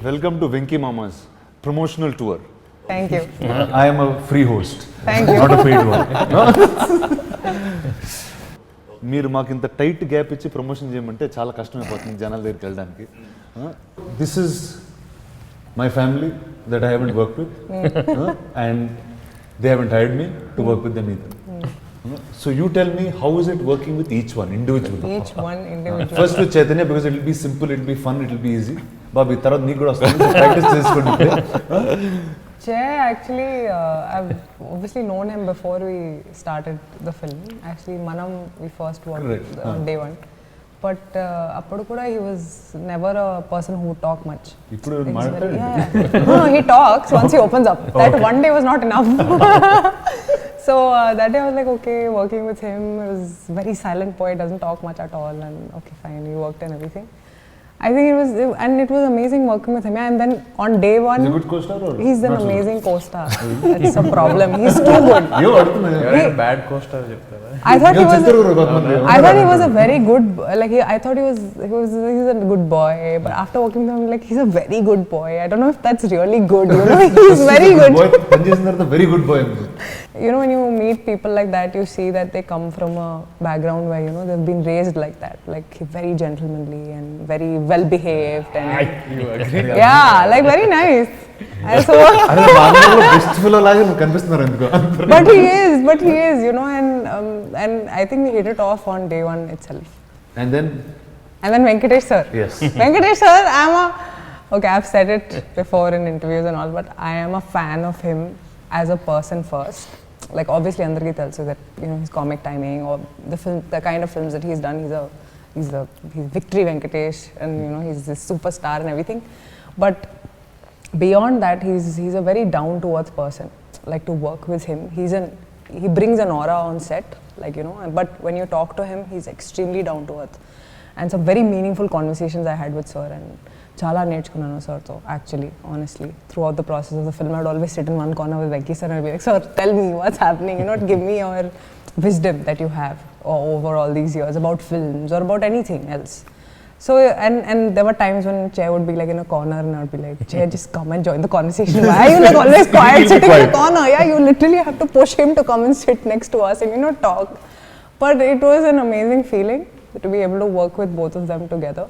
Welcome to Venky Mama's promotional tour. Thank you. I am a free host. Thank you. Not a paid one. మీరు మాకు ఇంత tight gap ఇచ్చి promotion చేయమంటే చాలా కష్టమైపోతుంది జనాల దగ్గరికి వెళ్ళడానికి. This is my family that I haven't work with and they haven't hired me to work with them either. So you tell me, how is it working with each one individually? Each one individual. First with Chaitanya, because it will be simple, it will be fun, it will be easy. Babi, tarot nee kuda vastandi, practice chesukondi. Jay, actually, I've obviously known him before we started the film. Actually, Manam, we first worked on day one. But appudu kuda he was never a person who would talk much. Ippudu maatladadu. Yeah. No, he talks once he opens up. That one day was not enough. So that day I was like, okay, working with him. It was very silent boy, doesn't talk much at all, and okay, fine, we worked and everything. I think it was amazing working with him. Yeah, and then on day one, He's a good co-star or he's an not so amazing co-star. That's a problem. He's too good. You aduthunnadu. Bad co-star cheptara. I thought he was a very good, like I thought he's a good boy, but after working with him, like he's a very good boy. I don't know if that's really good. You know, he's very good. Boy, Panjesh is the very good boy. You know, when you meet people like that, you see that they come from a background where, you know, they've been raised like that, like very gentlemanly and very well behaved, and You agree? yeah, like very nice. And so, అరే బాగా best fellow లాగా నువ్వు కనిపిస్తున్నారు ఎందుకో. but he is, you know, and I think we hit it off on day one itself. And then Venkatesh sir. yes. Venkatesh sir, okay, I've said it before in interviews and all, but I am a fan of him as a person first. Like obviously andarki telsu that, you know, his comic timing or the kind of films that he's done, he's Victory Venkatesh, and you know, he's this superstar and everything. But beyond that, he's a very down to earth person. Like to work with him, he brings an aura on set, like, you know, but when you talk to him, he's extremely down to earth. And some very meaningful conversations I had with sir, and chala నేర్చుకున్నాను sir తో actually, honestly, throughout the process of the film. I would always sit in one corner with Venky sir and I'd be like, sir, tell me what's happening, you know, give me your wisdom that you have over all these years about films or about anything else. So and there were times when Jay would be like in a corner and I'd be like, Jay, just come and join the conversation. Why are you like always quiet sitting in the corner? Yeah, you literally have to push him to come and sit next to us and, you know, talk. But it was an amazing feeling to be able to work with both of them together.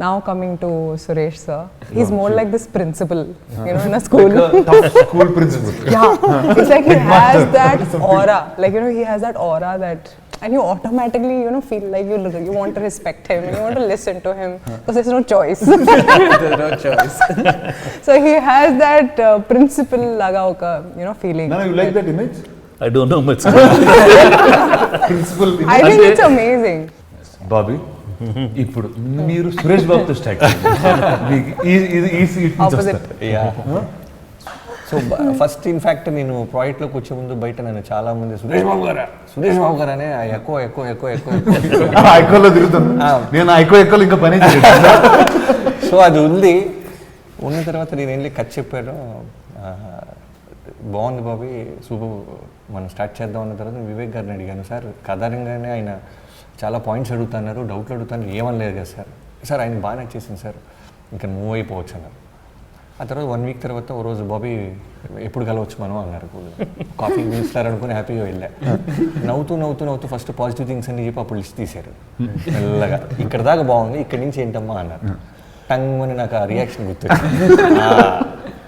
Now coming to Suresh sir, he's more like this principal, you know, in a school. Like a tough school principal. Yeah, it's like he has that aura, like, you know, he has that aura that, and you automatically, you know, feel like you want to respect him and you want to listen to him because there's no choice. There's no choice. So he has that principal laga oka, you know, feeling. Nana, you like that image? I don't know much. Principal image. I think it's amazing. Bobby ఇప్పుడు మీరు సురేష్ బాబుతో start ఈ seat Opposite. So first in fact నేను ప్రాజెక్ట్లోకి వచ్చే ముందు బయట నన్ను చాలా మంది సురేష్ బాబు గారు అనే ఎక్కువ ఐకోలో తిరుగుతాను నేను ఐకోలో ఇంకా పని చేయలేదు. సో అది ఉన్న తర్వాత నేను వెళ్ళి కట్ చెప్పాను, బాగుంది బాబీ, సూపర్, మనం స్టార్ట్ చేద్దాం అన్న తర్వాత వివేక్ గారిని అడిగాను, సార్ కథారంగానే ఆయన చాలా పాయింట్స్ అడుగుతున్నారు, డౌట్లు అడుగుతాను, ఏమనలేదు కదా సార్ ఆయన బాగా నచ్చేసింది సార్, ఇంకా మూవ్ అయిపోవచ్చు అన్నారు. ఆ తర్వాత 1 వీక్ తర్వాత ఓ రోజు బాబీ ఎప్పుడు కలవచ్చు మనం అన్నారు, కాఫీ పిలుస్తారు అనుకుని హ్యాపీగా వెళ్ళా. నవ్వుతూ ఫస్ట్ పాజిటివ్ థింగ్స్ అన్ని చెప్పి అప్పుడు లిస్ట్ తీశారు మెల్లగా, ఇక్కడ దాకా బాగుంది, ఇక్కడి నుంచి ఏంటమ్మా అన్నారు. టంగ్ అని నాకు ఆ రియాక్షన్ గుర్తొచ్చింది,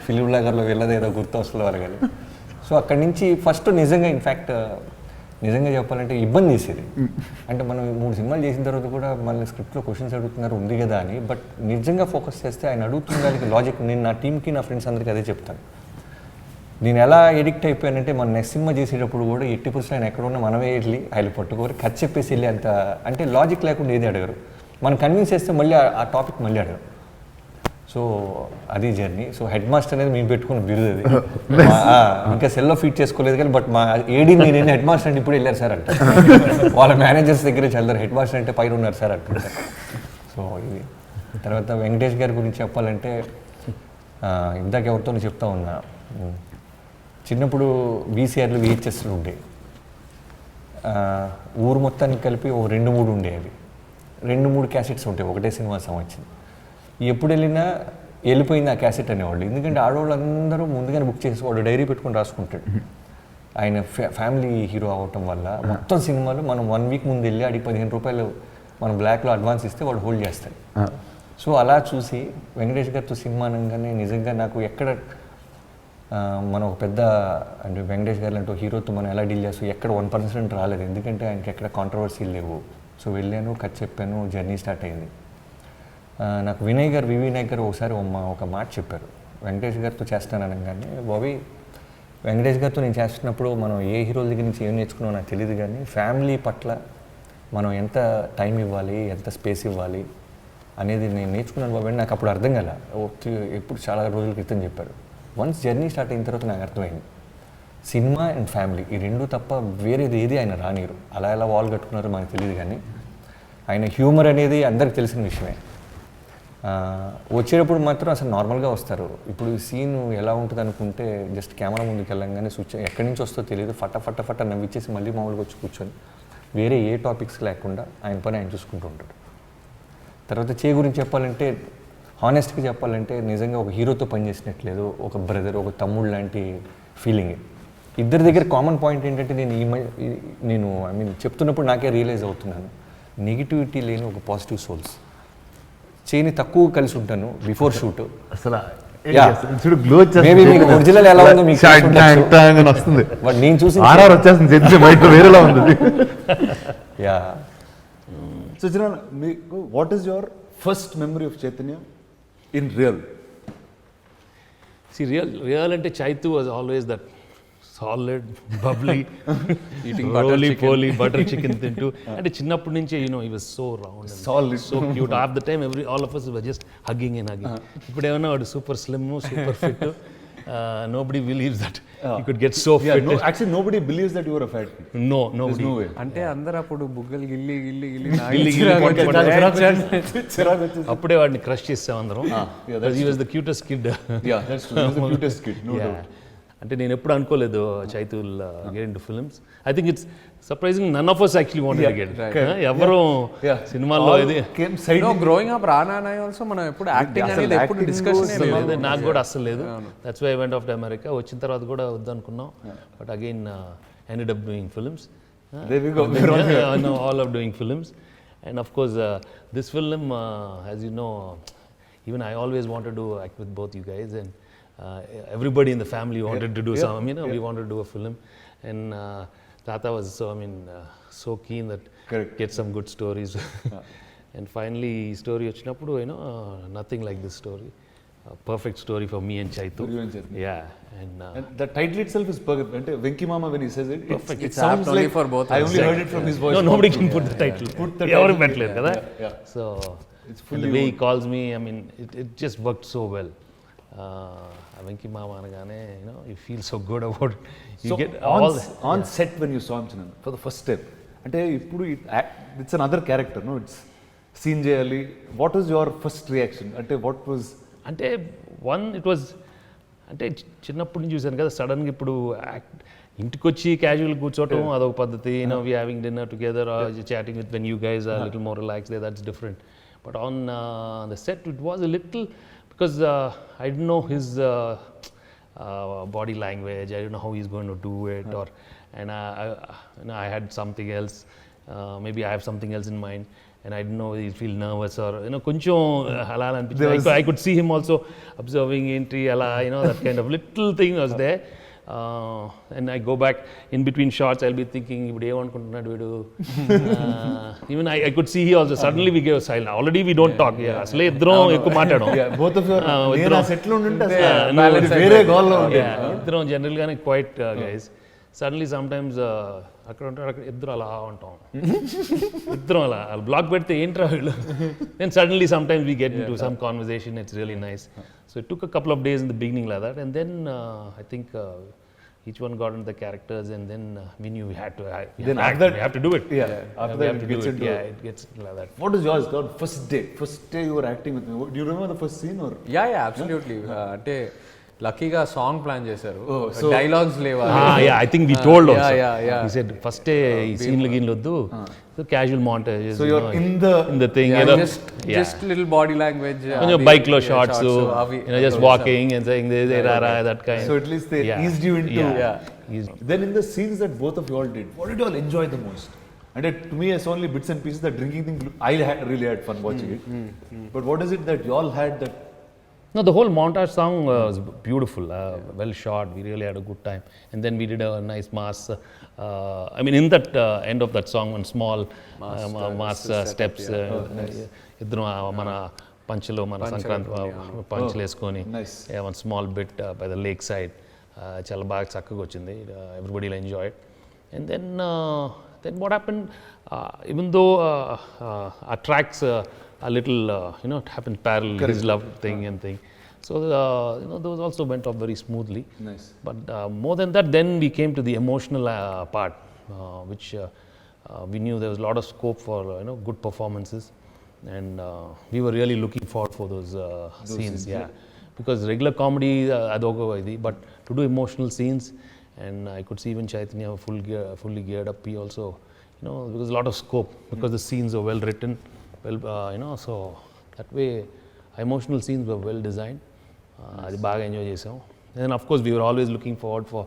ఫిలిం లాగర్లో వెళ్ళదేదో గుర్తు వస్తుంది వరగాలి. సో అక్కడి నుంచి ఫస్ట్ నిజంగా చెప్పాలంటే ఇబ్బంది చేసేది. అంటే మనం 3 సినిమాలు చేసిన తర్వాత కూడా మళ్ళీ స్క్రిప్ట్లో క్వశ్చన్స్ అడుగుతున్నారు ఉంది కదా అని, బట్ నిజంగా ఫోకస్ చేస్తే ఆయన అడుగుతున్న దానికి లాజిక్, నేను నా టీంకి నా ఫ్రెండ్స్ అందరికీ అదే చెప్తాను. నేను ఎలా ఎడిక్ట్ అయిపోయానంటే మన నెక్స్ట్ సినిమా చేసేటప్పుడు కూడా 80% ఆయన ఎక్కడ ఉన్నా మనమే వెళ్ళి ఆయన పట్టుకోరు, ఖర్చు చెప్పేసి వెళ్ళి అంత అంటే లాజిక్ లేకుండా ఏది అడగరు, మనం కన్విన్స్ చేస్తే మళ్ళీ ఆ టాపిక్ మళ్ళీ అడగరు. సో అది జర్నీ. సో హెడ్ మాస్టర్ అనేది మేము పెట్టుకున్న బిరుదు అది, ఇంకా సెల్లో ఫీట్ చేసుకోలేదు కానీ, బట్ మా ఏడీ నేను హెడ్ మాస్టర్ అంటే ఇప్పుడు వెళ్ళారు సార్ అంటే, వాళ్ళ మేనేజర్స్ దగ్గర చల్లారు, హెడ్ మాస్టర్ అంటే పైన ఉన్నారు సార్ అంటుంటారు. సో ఇది తర్వాత వెంకటేష్ గారి గురించి చెప్పాలంటే, ఇందాక ఎవరితో చెప్తా ఉన్నా, చిన్నప్పుడు VCRలు VHSలు ఉండేవి, ఊరు మొత్తానికి కలిపి ఓ 2-3 ఉండేవి, 2-3 క్యాసెట్స్ ఉంటాయి ఒకటే సినిమా సంవత్సరం. ఎప్పుడు వెళ్ళినా వెళ్ళిపోయింది ఆ క్యాసెట్ అనేవాళ్ళు. ఎందుకంటే ఆడవాళ్ళందరూ ముందుగానే బుక్ చేసి వాడు డైరీ పెట్టుకొని రాసుకుంటాడు. ఆయన ఫ్యామిలీ హీరో అవ్వటం వల్ల మొత్తం సినిమాలు మనం 1 వీక్ ముందు వెళ్ళి అడిగి 15 రూపాయలు మనం బ్లాక్లో అడ్వాన్స్ ఇస్తే వాడు హోల్డ్ చేస్తాడు. సో అలా చూసి వెంకటేష్ గారితో సినిమా అనగానే నిజంగా నాకు ఎక్కడ మనం ఒక పెద్ద అంటే వెంకటేష్ గారు లాంటి హీరోతో మనం ఎలా డీల్ చేస్తాం ఎక్కడ 1% రాలేదు. ఎందుకంటే ఆయనకి ఎక్కడ కాంట్రవర్సీలు లేవు. సో వెళ్ళాను, కథ చెప్పాను, జర్నీ స్టార్ట్ అయింది. నాకు వివి వినాయక్ గారు ఒకసారి ఒక మాట చెప్పారు, వెంకటేష్ గారితో చేస్తాను అనగానే, బాబీ వెంకటేష్ గారితో నేను చేస్తున్నప్పుడు మనం ఏ హీరోల దగ్గర నుంచి ఏం నేర్చుకున్నామో నాకు తెలియదు, కానీ ఫ్యామిలీ పట్ల మనం ఎంత టైం ఇవ్వాలి, ఎంత స్పేస్ ఇవ్వాలి అనేది నేను నేర్చుకున్నాను బాబు. నాకు అప్పుడు అర్థం కాల, ఎప్పుడు చాలా రోజుల క్రితం చెప్పారు. వన్స్ జర్నీ స్టార్ట్ అయిన తర్వాత నాకు అర్థమైంది, సినిమా అండ్ ఫ్యామిలీ ఈ రెండు తప్ప వేరేది ఏది ఆయన రానిరు. అలా ఎలా వాల్ కట్టుకున్నారో మనకు తెలియదు, కానీ ఆయన హ్యూమర్ అనేది అందరికి తెలిసిన విషయమే. వచ్చేటప్పుడు మాత్రం అసలు నార్మల్గా వస్తారు. ఇప్పుడు సీన్ ఎలా ఉంటుంది అనుకుంటే జస్ట్ కెమెరా ముందుకు వెళ్ళంగానే స్విచ్ ఎక్కడి నుంచి వస్తుందో తెలియదు, ఫట నవ్విచ్చేసి మళ్ళీ మామూలుగా వచ్చి కూర్చొని వేరే ఏ టాపిక్స్ లేకుండా ఆయన పని ఆయన చూసుకుంటూ ఉంటాడు. తర్వాత గురించి చెప్పాలంటే, హానెస్ట్గా చెప్పాలంటే నిజంగా ఒక హీరోతో పనిచేసినట్లేదు, ఒక బ్రదర్, ఒక తమ్ముడు లాంటి ఫీలింగ్. ఇద్దరి దగ్గర కామన్ పాయింట్ ఏంటంటే నేను చెప్తున్నప్పుడు నాకే రియలైజ్ అవుతున్నాను, నెగిటివిటీ లేని ఒక పాజిటివ్ సోల్స్. చేయని తక్కువ కలిసి ఉంటాను బిఫోర్ షూట్. అసలు మేబీ మీకు ఒరిజినల్ ఎలా ఉందో మీకు వస్తుంది, బట్ నేను చూసి వచ్చేస్తుంది బయట వేరేలా ఉంది. యా. సో మీకు what is your first memory of Chaitanya in real? Real అంటే Chaitu was always that solid bubbly eating roly poly butter chicken తింటూ, అంటే చిన్నప్పటి నుంచే he was so round solid, so cute. Of the time all of us were just hugging. ఇప్పుడు ఏమన్నా వాడు super slim, super fit. Nobody believes that he could get so fit. Actually nobody believes that you are a fat kid. Nobody. No way. అంటే అందరూ అప్పుడు బుగ్గలు గిల్లి అప్పుడే వాడిని క్రష్ చేసాం అందరం. He was the cutest kid. Yeah, that's true. He was the cutest kid, no doubt. అంటే నేను ఎప్పుడు అనుకోలేదు Chaitu will get into films. I think it's surprising, none of us actually wanted to get it. ఎవరు సినిమాల్లో ఇది growing up రానా also మనం ఎప్పుడు acting అనేది ఎప్పుడు డిస్కషన్ లేదు, నాకు కూడా అస్సలు లేదు. That's why I went off to America. వచ్చిన తర్వాత కూడా వద్దనుకున్నాం, but again ended up doing films. There we go. No, all of doing films. And of course this film, as you know, even I always wanted to act with both you guys, and everybody in the family wanted to do some, we wanted to do a film, and Tata was so keen that get some good stories. And finally story vachinappudu, nothing like this story, a perfect story for me and Chaitu. Yeah, and the title itself is perfect. Ante Venki Mama, when he says it, perfect. It sounds like for both. I only heard it from his voice. No, nobody can put the title. Evaru petledu kada. So it's fully the way he calls me, it just worked so well. Venki Mama అనగానే you feel so good about it. You so get all on set when you saw him Chanan for the first time, అంటే ఇప్పుడు it's another character, no, it's scene చేయాలి. What was your first reaction? అంటే what was, అంటే it was, అంటే చిన్నప్పటి నుంచి చూశాను కదా, సడన్గా ఇప్పుడు ఇంటికి వచ్చి క్యాజువల్ కూర్చోవటం అదొక పద్ధతి, we having dinner together, chatting with when you guys are little more relaxed, that's different. But on the set it was a little, because I didn't know his body language, I didn't know how he's going to do it, or and I had something else, maybe I have something else in mind, and I didn't know he'd feel nervous or koncham hala anpinchindi. I could see him also observing entry ala, that kind of little thing was there. And I go back in between shots, I'll be thinking, ipudu em anukuntunnadu veedu. Even I could see he also suddenly we gave silent. Already we don't talk. Asle iddaram ekku maatladam. both of you nena settle unte asla vere goal lo unde iddaram generally gaane quite guys. Suddenly sometimes అక్కడ ఉంటారు, అక్కడ ఇద్దరు అలా ఉంటాం, ఇద్దరం అలా black పెడితే ఏంట్రా వీళ్ళు. then suddenly sometimes we get into some conversation, it's really nice. So it took a couple of days in the beginning like that, and then I think each one got into the characters, and then we knew we have to do it. After that it gets into it gets like that. What is yours? God, first day you were acting with me, do you remember the first scene or? Yeah, absolutely. అంటే లక్కీగా song plan చేశారు, dialogues లేవా. I think we told also. He said first day ఈ సీన్లు గీన్లు వద్దు, So casual montages. So you're in the thing, Yeah, you know. just little body language. కొంచెం bike లో shots, అవి just walking and saying that kind. So at least they Yeah. eased you into. Eased. Then in the scenes that both of you all did, what did you all enjoy the most? And to me, it's only bits and pieces. That drinking thing, really had fun watching it. But what is it that you all had that? No, the whole montage song was beautiful, well shot. We really had a good time. And then we did a nice mass. I mean, in that end of that song, one small mass steps. ఇద్దరు మన పంచలో మన సంక్రాంతి పంచలు వేసుకొని one small bit by the lake side చాలా బాగా చక్కగా వచ్చింది. Everybody enjoy it. And then what happened, even though our tracks a little, it happened parallel, his love thing and thing. So, those also went off very smoothly. Nice. But more than that, then we came to the emotional part, which we knew there was a lot of scope for, good performances. And we were really looking forward for those scenes, yeah. Because regular comedy, but to do emotional scenes, and I could see even Chaitanya fully geared up. He also, there was a lot of scope because the scenes were well written, so that way emotional scenes were well designed. అది బాగా enjoy చేసాం. And of course we were always looking forward for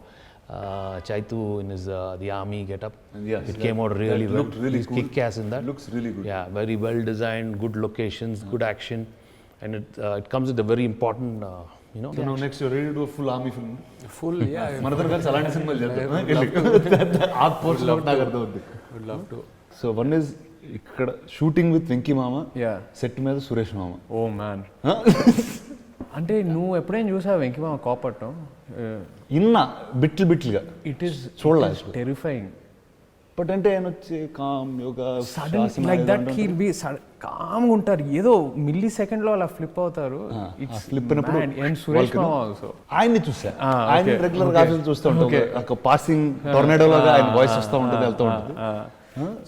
Chaitu in his the army getup. Yes, It came out really that well. looked really He's cool. kick-ass in that. Looks really good. Yeah, very well designed, good locations, good action, and it comes with a very important, So now next you're ready to do a full army film. full, yeah. మనతో కలిసి అలాంటి సినిమాలు చేద్దాం. ఆ portion నాకు అర్థం అవుద్ది. Would love to. So one is ఇక్కడ షూటింగ్ విత్ వెంకీ మామ, Yeah. సెట్ మీద సురేష్ మామ. Oh man. అంటే నువ్వు ఎప్పుడైనా చూసావు వెంకిమామ కోపట్టం? ఇన్నా బిట్లుగా ఇట్ ఈస్ చూడలేదు. టెరిఫైయింగ్. బట్ అంటే ఆయన వచ్చి కామ్ యోగా sudden like that he'll be కామ్గా ఉంటారు, ఏదో మిల్లీ సెకండ్ లో అలా ఫ్లిప్ అవుతారు. ఫ్లిప్ అయినప్పుడు అండ్ సురేష్ మామ ఆల్సో. ఆయన్ని చూసా, ఆయన రెగ్యులర్ గా చూస్తూ ఉంటాం. పాసింగ్ టొర్నాడో లాగా ఆయన వాయిస్ వస్తూ ఉంటుంది, వెళ్తూ ఉంటుంది.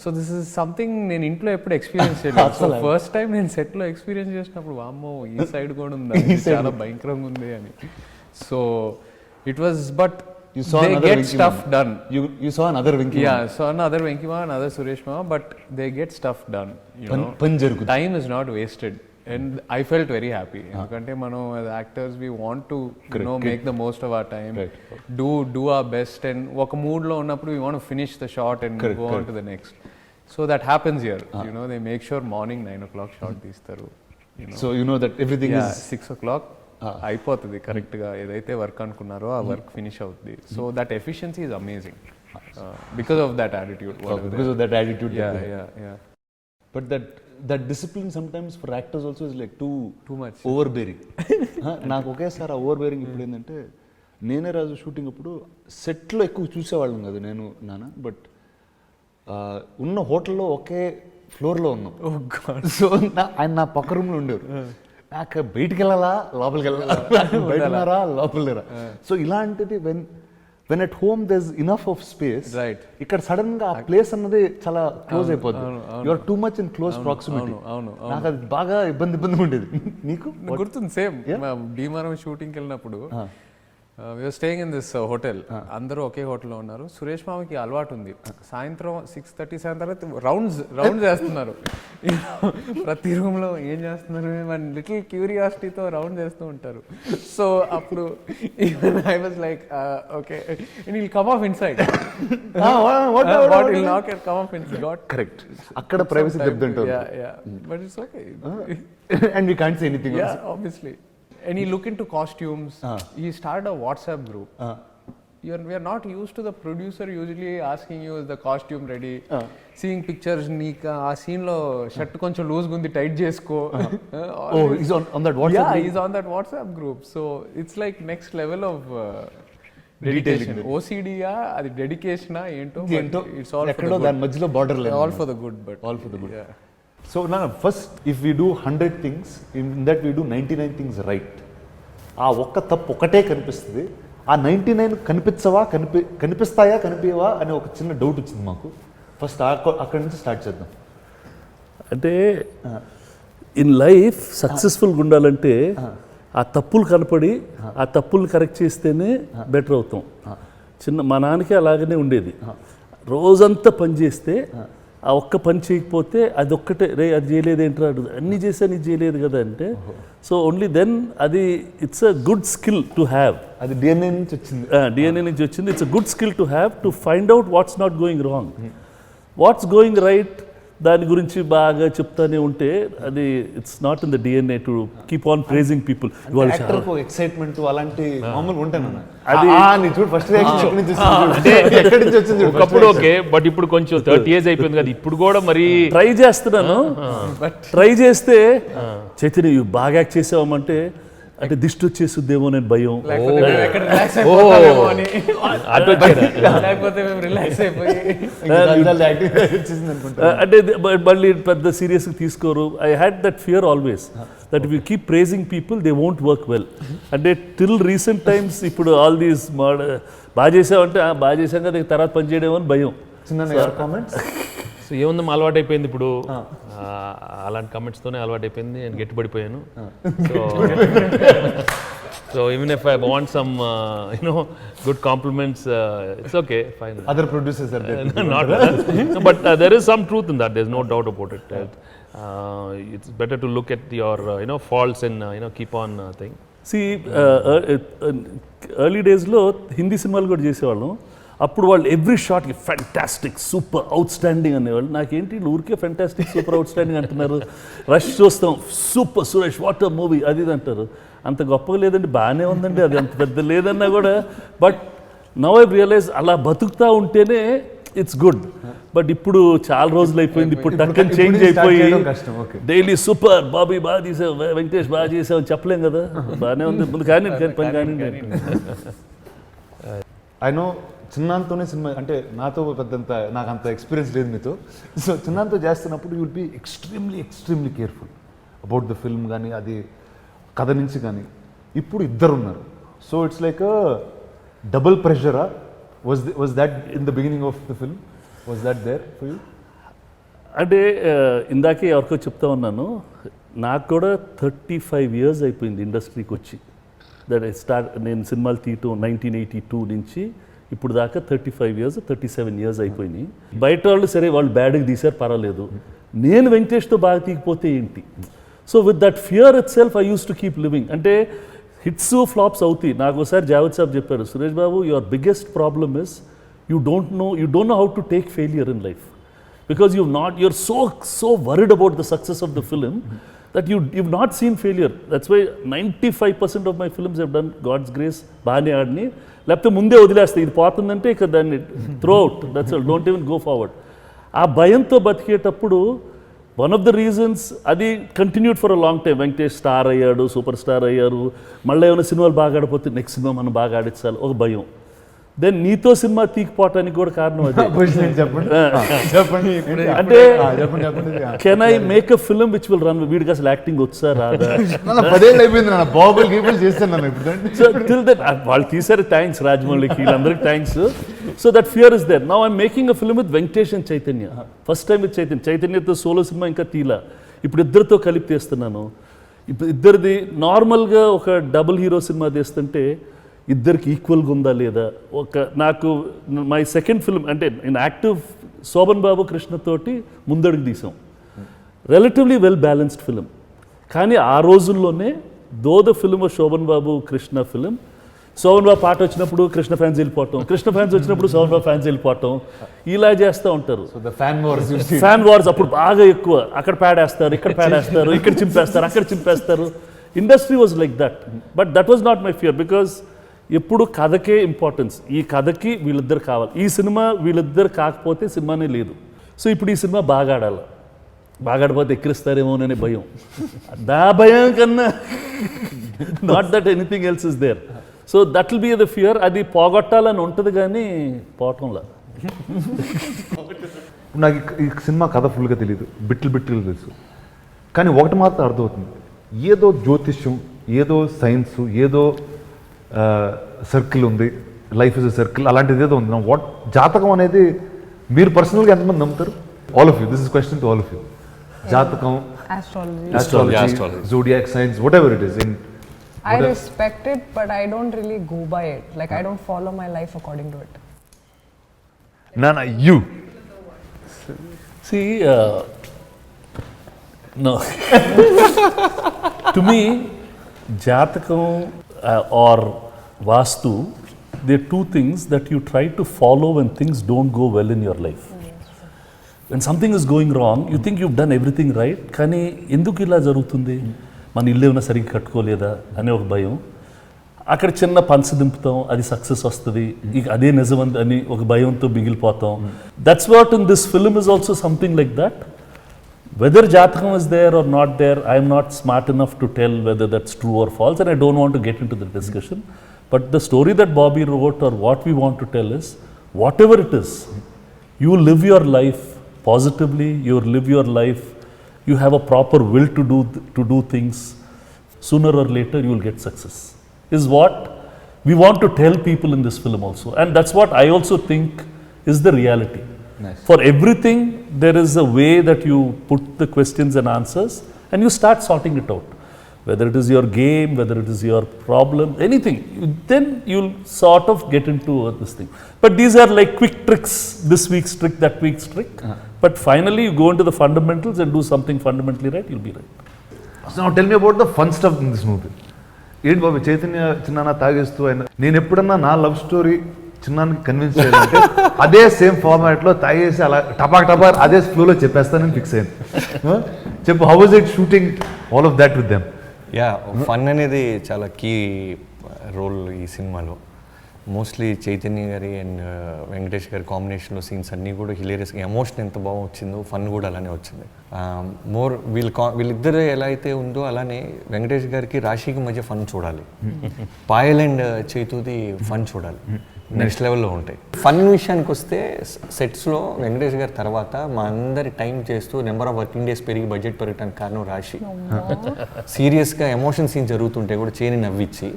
సో దిస్ ఇస్ సంథింగ్ నేను ఇంట్లో ఎప్పుడు ఎక్స్పీరియన్స్ చేయలేదు. సో ఫస్ట్ టైం నేను సెట్ లో ఎక్స్పీరియన్స్ చేసినప్పుడు వామ్మో ఈ సైడ్ కూడా ఉంది, చాలా భయంకరంగా ఉంది అని. So it was, but You saw they another get Venki stuff Mama. done. You saw another Venki Mama. Yeah, so another Venki Mama, another Suresh Mama, but they get stuff done. పని జరుగుతుంది. Time is not wasted, and I felt very happy. ఎందుకంటే మనం as actors we want to make the most of our time, do our best, and ఒక mood లో ఉన్నప్పుడు we want to finish the shot and go on to the next. So that happens here. They make sure morning 9 o'clock shot తీస్తారు. So you know that everything is 6 o'clock అయిపోతుంది కరెక్ట్గా, ఏదైతే work అనుకున్నారో ఆ work finish అవుతుంది. So that efficiency is amazing because of that attitude. because of that attitude. Yeah. But that discipline sometimes for actors also is like too much overbearing. నాకు ఒకేసారి over bearing ఇప్పుడు ఏంటంటే, నేనే రాజు shooting అప్పుడు సెట్లో ఎక్కువ చూసేవాళ్ళం కదా నేను నాన్న, బట్ ఉన్న హోటల్లో ఒకే ఫ్లోర్లో ఉన్నాం. సో ఆయన నా పక్క రూమ్లో ఉండేవారు. నాకు బయటికి వెళ్ళాలా లోపలికి వెళ్ళాలా, బయటన్నారా లోపలిరా. సో ఇలాంటిది when at home there is enough of space, right, ఇక్కడ సడన్ గా ఆ ప్లేస్ అన్నది చాలా క్లోజ్ అయిపోతుంది. You are too much in close proximity. నాకు అది బాగా ఇబ్బంది ఉండేది. నీకు గుర్తుంది సేమ్ భీమవరం షూటింగ్కి వెళ్ళినప్పుడు we're staying in this hotel, అందరూ ఒకే హోటల్లో ఉన్నారు. సురేష్ మామకి అలవాటు ఉంది, సాయంత్రం 6:37 తర్వాత రౌండ్స్ చేస్తున్నారు. ప్రతి రూమ్లో ఏం చేస్తున్నారు మన లిటిల్ క్యూరియాసిటీతో రౌండ్ చేస్తూ ఉంటారు. సో అప్పుడు I was like okay, and will come of inside, come of inside. Got correct, అక్కడ ప్రైవసీ దెబ్బతింటుంది. But it's okay, and we can't say anything. Yeah, obviously. And he look into costumes. He started a WhatsApp group. We are not used to the producer usually asking you, is the costume ready? Seeing pictures, నీకు ఆ scene లో shirt కొంచెం loose గా ఉంది, tight చేసుకో. Oh, he's on that WhatsApp group? Yeah, he's on that WhatsApp group. So it's like next level of dedication. OCD yeah అది dedication ఏంటో, it's all for the good. దాని మధ్యలో border లేదు. All for the good, but all for the good. Yeah. So now first, if we do 100 things, in that we do 99 things right. ఆ ఒక్క తప్పు ఒకటే కనిపిస్తుంది. ఆ 99 కనిపిస్తాయా కనిపించవా అనే ఒక చిన్న డౌట్ వచ్చింది మాకు. ఫస్ట్ అక్కడి నుంచి స్టార్ట్ చేద్దాం. అంటే ఇన్ లైఫ్ సక్సెస్ఫుల్గా ఉండాలంటే ఆ తప్పులు కనపడి ఆ తప్పులు కరెక్ట్ చేస్తేనే బెటర్ అవుతాం. మా నాన్నకి అలాగనే ఉండేది. రోజంతా పని చేస్తే ఆ ఒక్క పని చేయకపోతే అది ఒక్కటే రే అది చేయలేదు ఏంట్రా అన్నీ చేశాను ఇది చేయలేదు కదా అంటే సో ఓన్లీ దెన్ అది it's a good skill to have. అది డిఎన్ఏ నుంచి వచ్చింది. డిఎన్ఏ నుంచి వచ్చింది. It's a good skill to have to find out what's not going wrong, what's going right దాని గురించి బాగా చెప్తానే ఉంటే అది it's not in the DNA to keep on praising people. యాక్టర్కు ఎక్సైట్మెంట్ అలాంటి మామూలు ఉంటాను అది చూడు ఫస్ట్ ఎక్కడి నుంచి వచ్చింది ఒకప్పుడు ఓకే, బట్ ఇప్పుడు కొంచెం 30 years అయిపోయింది కదా, ఇప్పుడు కూడా మరి ట్రై చేస్తున్నాను. ట్రై చేస్తే చైతన్య ఇవి బాగా యాక్ట్ చేసామంటే అంటే దిష్టి వచ్చేస్తుందేమో నేను భయం. ఎక్కడ రిలాక్స్ అయిపోతామేమో అని, అటు వచ్చారా? లేకపోతే మేము రిలాక్స్ అయిపోయి అంటే మళ్ళీ పెద్ద సీరియస్గా తీసుకోరు. I had that fear always that if you keep praising people they won't work well. అంటే టిల్ రీసెంట్ టైమ్స్ ఇప్పుడు ఆల్ దీస్ బాగా చేసావంటే బాగా చేసాం కదా తర్వాత పని చేయడం అని భయం. చిన్న కామెంట్స్ సో ఏముంది అలవాటు అయిపోయింది ఇప్పుడు, అలాంటి కమెంట్స్తోనే అలవాటు అయిపోయింది, నేను గట్టిపడిపోయాను. So even if I want some good compliments, it's okay fine. Other producers are there, not but there is some truth in that, there's no doubt about it. It's better to look at your faults and keep on thing. See early డేస్లో హిందీ సినిమాలు కూడా చేసేవాళ్ళం. అప్పుడు వాళ్ళు every షాట్కి fantastic super outstanding అనేవాళ్ళు. నాకేంటి ఊరికే ఫ్యాంటాస్టిక్ సూపర్ అవుట్ స్టాండింగ్ అంటున్నారు. రష్ చూస్తాం super Suresh what a movie అది ఇది అంటారు. అంత గొప్పగా లేదండి, బాగానే ఉందండి, అది అంత పెద్ద లేదన్నా కూడా. బట్ నౌ ఐ రియలైజ్ అలా బతుకుతా ఉంటేనే ఇట్స్ గుడ్. బట్ ఇప్పుడు చాలా రోజులు అయిపోయింది, ఇప్పుడు టక్కని చేంజ్ అయిపోయి డైలీ సూపర్ బాబీ బాగా తీసావు వెంకటేష్ బాగా చేసావు అని చెప్పలేం కదా. బాగానే ఉంది ముందు కానీ పని కానీ. ఐ నో చిన్నాంతోనే సినిమా అంటే నాతో పెద్దంత నాకు అంత ఎక్స్పీరియన్స్ లేదు మీతో. సో చిన్నాంతో చేస్తున్నప్పుడు you will be extremely careful about the film కానీ అది కథ నుంచి కానీ. ఇప్పుడు ఇద్దరు ఉన్నారు, సో ఇట్స్ లైక్ డబుల్ ప్రెషరా? Was that in the beginning of the film, was that there for you? అంటే ఇందాకే ఎవరికో చెప్తా ఉన్నాను, నాకు కూడా 35 years అయిపోయింది ఇండస్ట్రీకి వచ్చి. దట్ నేను సినిమాలు తీయటం 1982 నుంచి ఇప్పుడు దాకా 35 years 37 years అయిపోయినాయి. బయట వాళ్ళు సరే వాళ్ళు బ్యాడ్గా తీశారు పర్వాలేదు, నేను వెంకటేష్తో బాగా తీయకపోతే ఏంటి? So with that fear itself I use to keep living. అంటే హిట్స్ ఫ్లాప్స్ అవుతాయి. నాకు ఒకసారి జావేద్ సాబ్ చెప్పారు, Suresh Babu your biggest problem is you don't know how to take failure in life because you're so worried about the success of the film that you've not seen failure. That's why 95% of my films have done God's grace బాగానే ఆడిని, లేకపోతే ముందే వదిలేస్తాయి ఇది పోతుందంటే ఇక దాన్ని throw out, that's all, don't even go forward. ఆ భయంతో బతికేటప్పుడు one of the reasons అది continued for a long time. Venkatesh star అయ్యాడు, సూపర్ స్టార్ అయ్యారు, మళ్ళీ ఏమైనా సినిమాలు బాగా ఆడిపోతే నెక్స్ట్ సినిమా మనం బాగా ఆడించాలి ఒక భయం. దెన్ నీతో సినిమా తీకపోవటానికి కూడా కారణం అదే. అంటే can I make a film which will run, వీడికి అసలు యాక్టింగ్ వచ్చా రాదా? 10 ఏళ్ళు అయిపోయింది బాబులు చేస్తాను ఇప్పుడు. సో టిల్ దట్ వాళ్ళు తీసారు, థ్యాంక్స్ రాజమౌళికి వీళ్ళందరికీ thanks. So that fear is there. Now I'm making a film with Venkatesh and Chaitanya. First time with చైతన్యతో సోలో సినిమా ఇంకా తీలా, ఇప్పుడు ఇద్దరితో కలిపి తీస్తున్నాను. ఇప్పుడు ఇద్దరిది నార్మల్గా ఒక డబుల్ హీరో సినిమా తీస్తుంటే ఇద్దరికి ఈక్వల్గా ఉందా లేదా. నాకు మై సెకండ్ ఫిల్మ్ అంటే నేను యాక్టివ్ శోభన్ బాబు కృష్ణతోటి ముందడుగు తీసాం, రిలేటివ్లీ వెల్ బ్యాలెన్స్డ్ ఫిలిం. కానీ ఆ రోజుల్లోనే the film Sobhan Babu Krishna film, Sobhan Babu పాట వచ్చినప్పుడు కృష్ణ ఫ్యాన్స్ వెళ్ళిపోవటం, కృష్ణ ఫ్యాన్స్ వచ్చినప్పుడు శోభన్ బాబు ఫ్యాన్స్ వెళ్ళిపోవటం, ఇలా చేస్తూ ఉంటారు. ఫ్యాన్ వార్స్ అప్పుడు బాగా ఎక్కువ. అక్కడ ప్యాడేస్తారు, ఇక్కడ ప్యాడేస్తారు, ఇక్కడ చింపేస్తారు, అక్కడ చింపేస్తారు. Industry was like that. But that was not my fear because ఎప్పుడు కథకే ఇంపార్టెన్స్. ఈ కథకి వీళ్ళిద్దరు కావాలి, ఈ సినిమా వీళ్ళిద్దరు కాకపోతే సినిమానే లేదు. సో ఇప్పుడు ఈ సినిమా బాగా ఆడాలి, బాగా ఆడిపోతే ఎక్కిరిస్తారేమోననే భయం. దా భయం కన్నా not that anything else is there. So that will be the fear. అది పోగొట్టాలని ఉంటుంది కానీ పోవటంలా. నాకు ఈ సినిమా కథ ఫుల్గా తెలియదు, బిట్లు తెలుసు. కానీ ఒకటి మాత్రం అర్థమవుతుంది, ఏదో జ్యోతిష్యం, ఏదో సైన్స్, ఏదో సర్కిల్ ఉంది, లైఫ్ ఇస్ ఎ సర్కిల్, అలాంటిది ఏదో ఉంది. వాట్ జాతకం అనేది మీరు పర్సనల్గా ఎంతమంది నమ్ముతారు? All of you, this is question to all of you. జాతకం, astrology, zodiac signs, whatever it is. I respect it, but I don't really go by it. Like I don't follow my life according to it. Nana, you. See, no. To me, Jatakam or Vastu, they're two things that you try to follow when things don't go well in your life. When something is going wrong, you think you've done everything right, కానీ ఎందుకు ఇలా జరుగుతుంది, మన ఇల్లు ఏమైనా సరిగ్గా కట్టుకోలేదా అనే ఒక భయం. అక్కడ చిన్న పంచ దింపుతాం, అది సక్సెస్ వస్తుంది, ఇక అదే నిజం అని ఒక భయంతో మిగిలిపోతాం. That's what in this film is also something like that. Whether Jathakam is there or not there, I am not smart enough to tell whether that's true or false, and I don't want to get into the discussion. But the story that Bobby wrote, or what we want to tell, is whatever it is, you live your life positively, you live your life, you have a proper will to do things, sooner or later you will get success, is what we want to tell people in this film also. And that's what I also think is the reality. Nice. For everything, there is a way that you put the questions and answers, and you start sorting it out. Whether it is your game, whether it is your problem, anything, then you'll sort of get into this thing. But these are like quick tricks, this week's trick, that week's trick. But finally, you go into the fundamentals and do something fundamentally right, you'll be right. So now tell me about the fun stuff in this movie. ఏంటి బాబు చైతన్య చిన్న తాగేస్తూ ఆయన, నేను ఎప్పుడన్నా నా love story చిన్నానికి convince చేయాలంటే అదే same ఫార్మాట్లో తాగేసి అలా టపాక్ అదే ఫ్లోలో చెప్పేస్తానని ఫిక్స్ అయ్యింది. చెప్పు, how was it shooting all of that with them? Yeah, fun అనేది చాలా కీ రోల్ ఈ సినిమాలో. మోస్ట్లీ చైతన్య గారి అండ్ వెంకటేష్ గారి కాంబినేషన్లో సీన్స్ అన్నీ కూడా హిలేరియస్గా, ఎమోషన్ ఎంత బాగా వచ్చిందో ఫన్ కూడా అలానే వచ్చింది. మోర్ వీళ్ళిద్దరు ఎలా అయితే ఉందో అలానే వెంకటేష్ గారికి రాశికి మధ్య ఫన్ చూడాలి, పాయల్ అండ్ చైతుది ఫన్ చూడాలి, నెక్స్ట్ లెవెల్లో ఉంటాయి. ఫన్ విషయానికి వస్తే సెట్స్లో వెంకటేష్ గారి తర్వాత మా అందరి టైం చేస్తూ నెంబర్ ఆఫ్ వర్కింగ్ డేస్ పెరిగి బడ్జెట్ పెరగడానికి కారణం రాశి. సీరియస్గా ఎమోషన్ సీన్ జరుగుతుంటే కూడా చేని నవ్వించి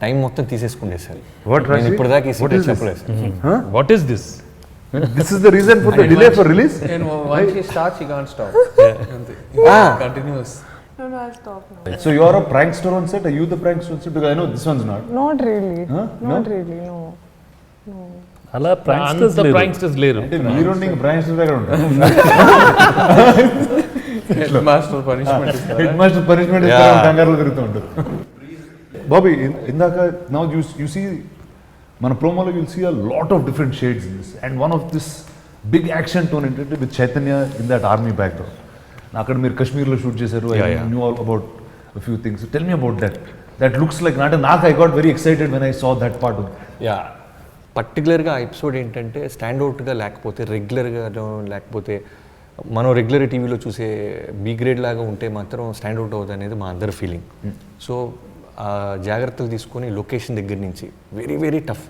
టైం మొత్తం తీసేసుకునేసారి. ఇప్పుడు దాకా ఈ సీరియస్ చెప్పలేదు. What is this? This is the reason for the delay for release? And once he starts, he can't stop. Continuous. No, I'll stop now. So you are a prankster on set? Are you the prankster on set? Because I know this one's not. Not really. Huh? Not No? really, no. అలా pranksters అంత లేరు. pranksters లేరు. అంటే మీరు pranksters దగ్గర ఉంటారు. Master punishment is head master punishment ఇస్తారు, కంగారులో తిరుగుతూ ఉంటారు. బాబీ, ఇందాక నౌ యూ సీ మన ప్రోమోలో you'll see a lot of different shades in this, and one of this big action tone ఏంటంటే with Chaitanya in that army background. అక్కడ మీరు కాశ్మీర్లో షూట్ చేశారు, I knew all about few things. Tell me about that looks like నాకు I got very excited when I saw that part. Yeah, పర్టికులర్గా ఆ episode ఏంటంటే స్టాండ్అవుట్గా లేకపోతే రెగ్యులర్గా లేకపోతే మనం రెగ్యులర్ టీవీలో చూసే బీ గ్రేడ్ లాగా ఉంటే మాత్రం స్టాండ్అవుట్ అవుతుంది అనేది మా అందరి ఫీలింగ్. సో ఆ జాగ్రత్తలు తీసుకొని లొకేషన్ దగ్గర నుంచి వెరీ వెరీ టఫ్.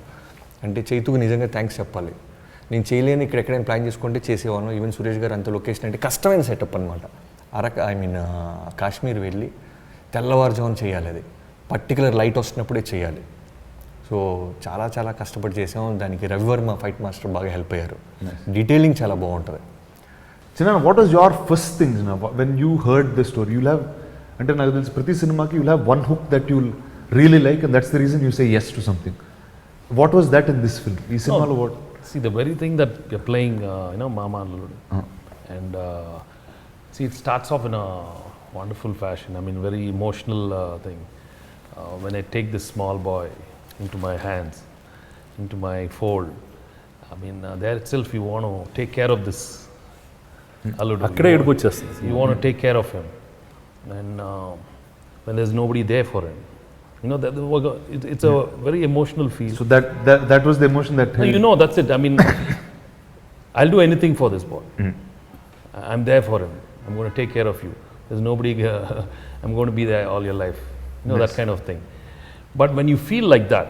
అంటే చైతుకు నిజంగా థ్యాంక్స్ చెప్పాలి. నేను చేయలేని ఎక్కడైనా ప్లాన్ చేసుకుంటే చేసేవాను. ఈవెన్ సురేష్ గారు అంత లొకేషన్ అంటే కష్టమైన సెటప్ అనమాట. కాశ్మీర్ వెళ్ళి తెల్లవారుజామున చేయాలి, అది పర్టికులర్ లైట్ వస్తున్నప్పుడే చేయాలి. సో చాలా చాలా కష్టపడి చేసాం. దానికి రవివర్మ ఫైట్ మాస్టర్ బాగా హెల్ప్ అయ్యారు. డీటెయిలింగ్ చాలా బాగుంటుంది. చిన్న, what was your first thing when you heard the story? You have, అంటే నాకు తెలిసి ప్రతి సినిమాకి you have one hook that you'll really like, and that's the reason you say yes to something. What was that in this film? ఈ సినిమాలో what? See, the very thing that you're playing, Mama Alludu. And see, it starts off in a wonderful fashion. I mean, very emotional thing. When I take this small boy into my hands, into my fold, I mean, there itself you want to take care of this Alludu. అక్కడే ఏడుపు వచ్చేస్తుంది. You want to take care of him. And when there's nobody there for him. It's a very emotional feel. So that was the emotion that No, that's it. I mean, I'll do anything for this boy. I'm there for him. I'm going to take care of you. There's nobody, I'm going to be there all your life. That kind of thing. But when you feel like that,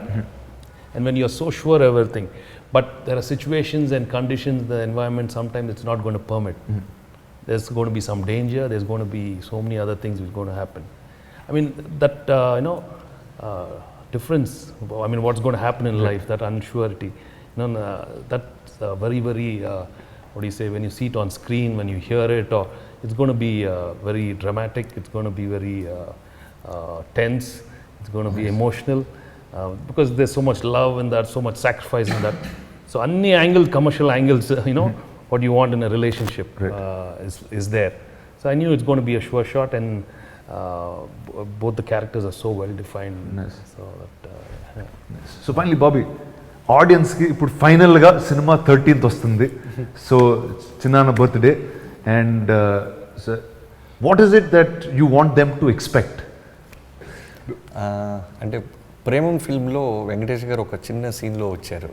and when you're so sure of everything, but there are situations and conditions, the environment, sometimes it's not going to permit. There's going to be some danger, there's going to be so many other things which are going to happen. I mean, that, difference, I mean, what's going to happen in life, that unsurety, that's very, very, what do you say, when you see it on screen, when you hear it, or it's going to be very dramatic, it's going to be very tense, it's going to be emotional, because there's so much love in that, so much sacrifice in that. So, any angle, commercial angles, what you want in a relationship is there. So I knew it's going to be a sure shot, and both the characters are so well defined. Nice. So that, so finally Bobby ఆడియన్స్కి ఇప్పుడు ఫైనల్గా cinema 13th వస్తుంది. So చిన్నాన్న birthday, and what is it that you want them to expect? అంటే ప్రేమం ఫిల్మ్లో వెంకటేష్ గారు ఒక చిన్న సీన్లో వచ్చారు.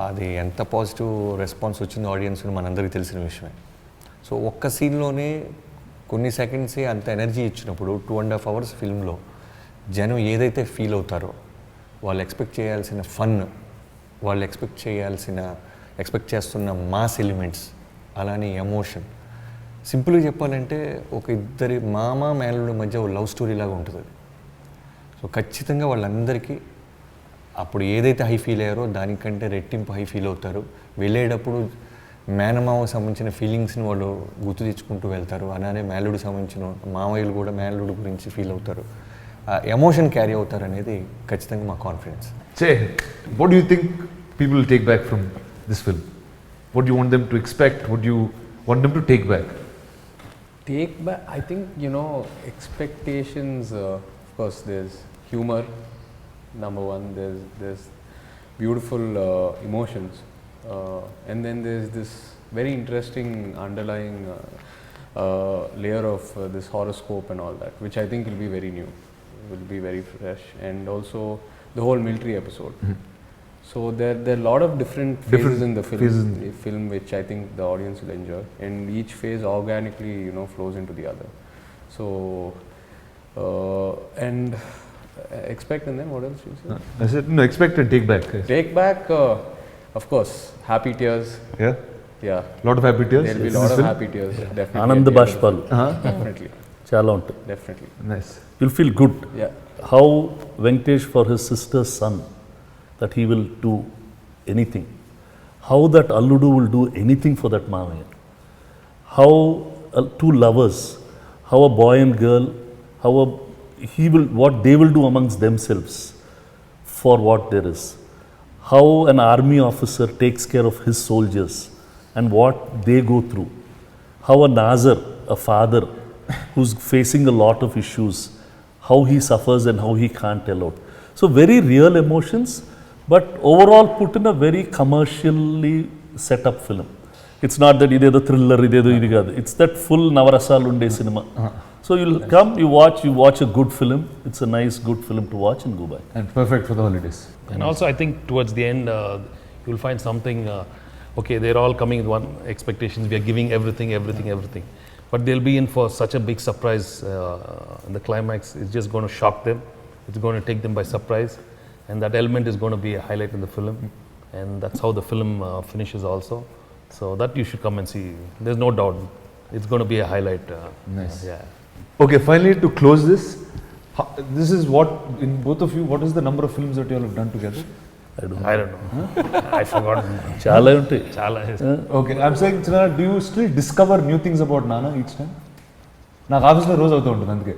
అది ఎంత పాజిటివ్ రెస్పాన్స్ వచ్చిందో ఆడియన్స్ మనందరికీ తెలిసిన విషయమే. సో ఒక్క సీన్లోనే కొన్ని సెకండ్సే అంత ఎనర్జీ ఇచ్చినప్పుడు 2.5 hours ఫిల్మ్లో జనం ఏదైతే ఫీల్ అవుతారో, వాళ్ళు ఎక్స్పెక్ట్ చేయాల్సిన ఫన్, వాళ్ళు ఎక్స్పెక్ట్ చేస్తున్న మాస్ ఎలిమెంట్స్, అలానే ఎమోషన్, సింపుల్గా చెప్పాలంటే ఒక ఇద్దరి మామ మేనలుడి మధ్య ఒక లవ్ స్టోరీ లాగా ఉంటుంది అది. సో ఖచ్చితంగా వాళ్ళందరికీ అప్పుడు ఏదైతే హై ఫీల్ అయ్యారో దానికంటే రెట్టింపు హై ఫీల్ అవుతారు. వెళ్ళేటప్పుడు మేనమామకు సంబంధించిన ఫీలింగ్స్ని వాళ్ళు గుర్తు తెచ్చుకుంటూ వెళ్తారు. అలానే మేనలుడికి సంబంధించిన మామయ్యలు కూడా మేనలుడి గురించి ఫీల్ అవుతారు. ఎమోషన్ క్యారీ అవుతారు అనేది ఖచ్చితంగా మా confidence. What do you think people will take back from this film? What do you want them to expect? What do you want them to take back? Take back, I think, expectations, of course, there's humor, number one, there's beautiful emotions, and then there's this very interesting underlying layer of this horoscope and all that, which I think will be very new, will be very fresh, and also the whole military episode. So there are a lot of different phases in the film which I think the audience will enjoy, and each phase organically flows into the other. So and expect, and then what else you said? I said no, expect and take back. Take back, of course, happy tears. Yeah, Lot of happy tears. there'll be a lot of happy tears, definitely. ఆనంద at the end of the బాష్పాలు film. Definitely, చాలా ఉంటాయి. definitely. Nice. You'll feel good. Yeah. How Venkatesh for his sister's son, that he will do anything. How that Alludu will do anything for that Mamaya. How two lovers, how a boy and girl, what they will do amongst themselves for what there is. How an army officer takes care of his soldiers and what they go through. How a Nazar, a father who's facing a lot of issues, how he suffers and how he can't tell out. So very real emotions, but overall put in a very commercially set up film. It's not that idedo thriller, idedo idi kaadu. It's that full navarasalu unde cinema. So you'll come, you watch a good film. It's a nice good film to watch and go by. And perfect for the holidays. and also I think towards the end you'll find something. Okay, they're all coming with one expectations. We are giving everything, but they'll be in for such a big surprise in the climax. It's just going to shock them. It's going to take them by surprise, and that element is going to be a highlight in the film, and that's how the film finishes also. So that you should come and see. There's no doubt it's going to be a highlight. Nice. Yeah. Okay, finally to close this, this is what in both of you. What is the number of films that you all have done together? I don't know. I forgot. చాలా ఉంటాయి. Chala. Okay, I'm saying, Chana, do you still discover new things about Nana each time? నాకు ఆఫీస్లో రోజు అవుతూ ఉంటుంది అందుకే.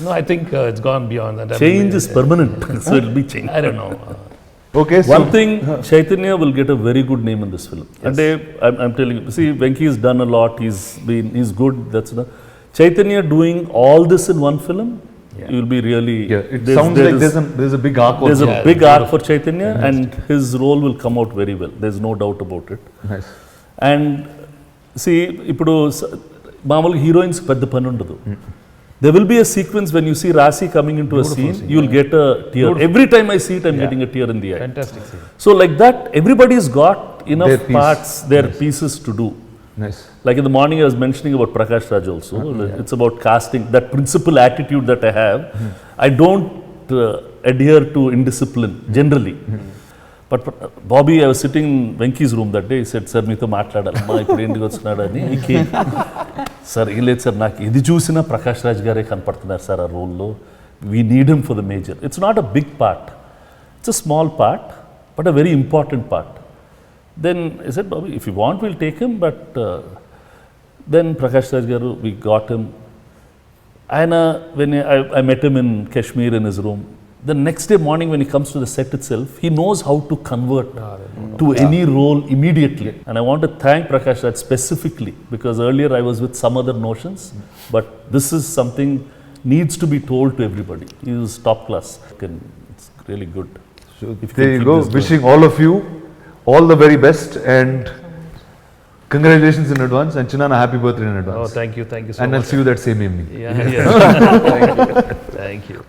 No, I think it's gone beyond that. Change is permanent, so it'll be changed. I don't know. Okay, so One thing, Chaitanya will get a very good name in this film. And I'm telling you, see, Venki has done a lot. He's good. That's the Chaitanya doing all this in one film. You will be really. yeah, it sounds like there's a big arc. There's also. a big arc for Chaitanya, and his role will come out very well. There's no doubt about it. Nice. And see, ఇప్పుడు మామూలుగా heroines పెద్ద పని ఉండదు. There will be a sequence when you see Rasi coming into a scene, you will get a tear. Every time I see it, I'm getting a tear in the eye. Fantastic scene. So like that, everybody's got enough Their piece. parts, their pieces to do. Nice. Like in the morning, I was mentioning about Prakash Raj also. It's about casting. That principal attitude that I have, I don't adhere to indiscipline generally. But Bobby, I was sitting in Venki's room that day. He said, "Sir, మీతో మాట్లాడాలమ్మా ఇప్పుడు ఇంటికి వచ్చినాడు అని." He came. Sir, లేదు sir, నాకు ఇది చూసినా ప్రకాష్ రాజ్ గారే కనపడుతున్నారు సార్ ఆ రోల్లో. We need him for the major. It's not a big part. It's a small part, but a very important part. Then I said, Bobby, if you want, we'll take him. But then Prakash Raj garu, we got him. And when I met him in Kashmir in his room, the next day morning when he comes to the set itself, he knows how to convert to any role immediately. And I want to thank Prakash Raj specifically, because earlier I was with some other notions, but this is something needs to be told to everybody. He is top class. It's really good. So If you there can you keep go. this going. Wishing all of you all the very best, and congratulations in advance, and Chinana, happy birthday in advance. Oh, thank you so And much. I'll see you that same evening. Yeah. Thank you.